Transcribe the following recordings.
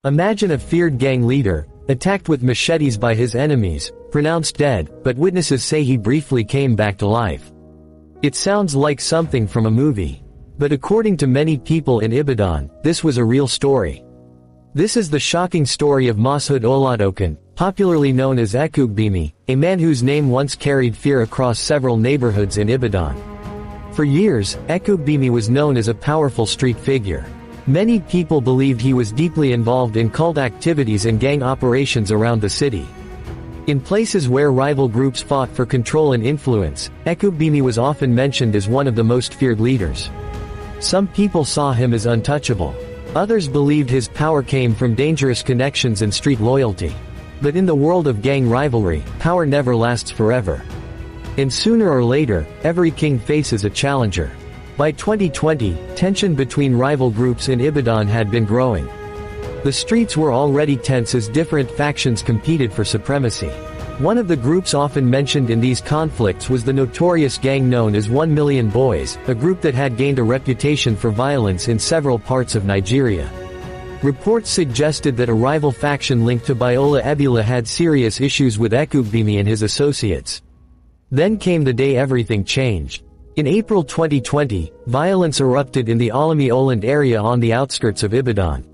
Imagine a feared gang leader, attacked with machetes by his enemies, pronounced dead, but witnesses say he briefly came back to life. It sounds like something from a movie. But according to many people in Ibadan, this was a real story. This is the shocking story of Mashood Oladokan, popularly known as Ekugbemi, a man whose name once carried fear across several neighborhoods in Ibadan. For years, Ekugbemi was known as a powerful street figure. Many people believed he was deeply involved in cult activities and gang operations around the city. In places where rival groups fought for control and influence, Ekugbemi was often mentioned as one of the most feared leaders. Some people saw him as untouchable. Others believed his power came from dangerous connections and street loyalty. But in the world of gang rivalry, power never lasts forever. And sooner or later, every king faces a challenger. By 2020, tension between rival groups in Ibadan had been growing. The streets were already tense as different factions competed for supremacy. One of the groups often mentioned in these conflicts was the notorious gang known as 1 Million Boys, a group that had gained a reputation for violence in several parts of Nigeria. Reports suggested that a rival faction linked to Biola Ebula had serious issues with Ekugbemi and his associates. Then came the day everything changed. In April 2020, violence erupted in the Alimi Oland area on the outskirts of Ibadan.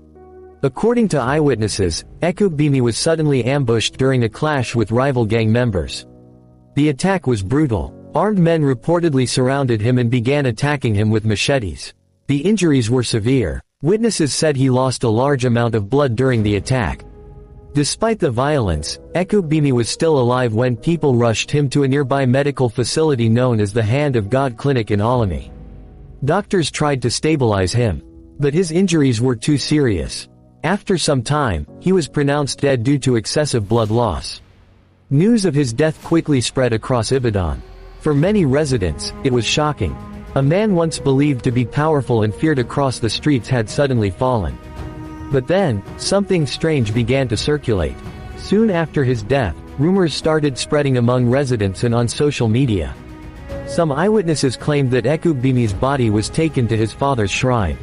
According to eyewitnesses, Ekugbemi was suddenly ambushed during a clash with rival gang members. The attack was brutal. Armed men reportedly surrounded him and began attacking him with machetes. The injuries were severe. Witnesses said he lost a large amount of blood during the attack. Despite the violence, Ekugbemi was still alive when people rushed him to a nearby medical facility known as the Hand of God Clinic in Alimi. Doctors tried to stabilize him. But his injuries were too serious. After some time, he was pronounced dead due to excessive blood loss. News of his death quickly spread across Ibadan. For many residents, it was shocking. A man once believed to be powerful and feared across the streets had suddenly fallen. But then, something strange began to circulate. Soon after his death, rumors started spreading among residents and on social media. Some eyewitnesses claimed that Ekugbemi's body was taken to his father's shrine.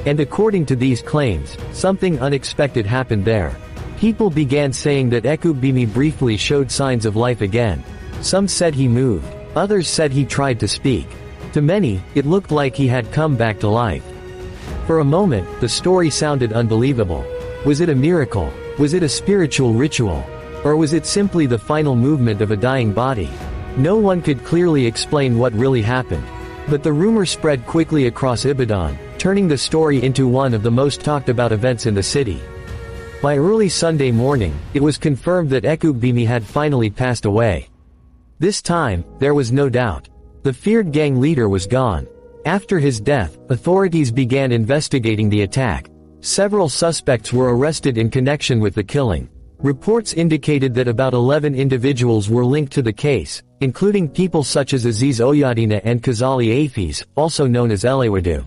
And according to these claims, something unexpected happened there. People began saying that Ekugbemi briefly showed signs of life again. Some said he moved. Others said he tried to speak. To many, it looked like he had come back to life. For a moment, the story sounded unbelievable. Was it a miracle? Was it a spiritual ritual? Or was it simply the final movement of a dying body? No one could clearly explain what really happened. But the rumor spread quickly across Ibadan, turning the story into one of the most talked about events in the city. By early Sunday morning, it was confirmed that Ekugbemi had finally passed away. This time, there was no doubt. The feared gang leader was gone. After his death, authorities began investigating the attack. Several suspects were arrested in connection with the killing. Reports indicated that about 11 individuals were linked to the case, including people such as Aziz Oyadina and Kazali Afeez, also known as Elewadu.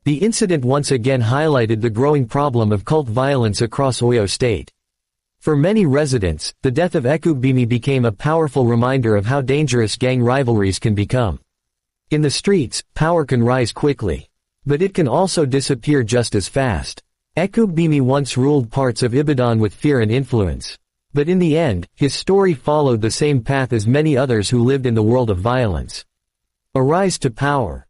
The incident once again highlighted the growing problem of cult violence across Oyo State. For many residents, the death of Ekugbemi became a powerful reminder of how dangerous gang rivalries can become. In the streets, power can rise quickly. But it can also disappear just as fast. Ekugbemi once ruled parts of Ibadan with fear and influence. But in the end, his story followed the same path as many others who lived in the world of violence. A rise to power.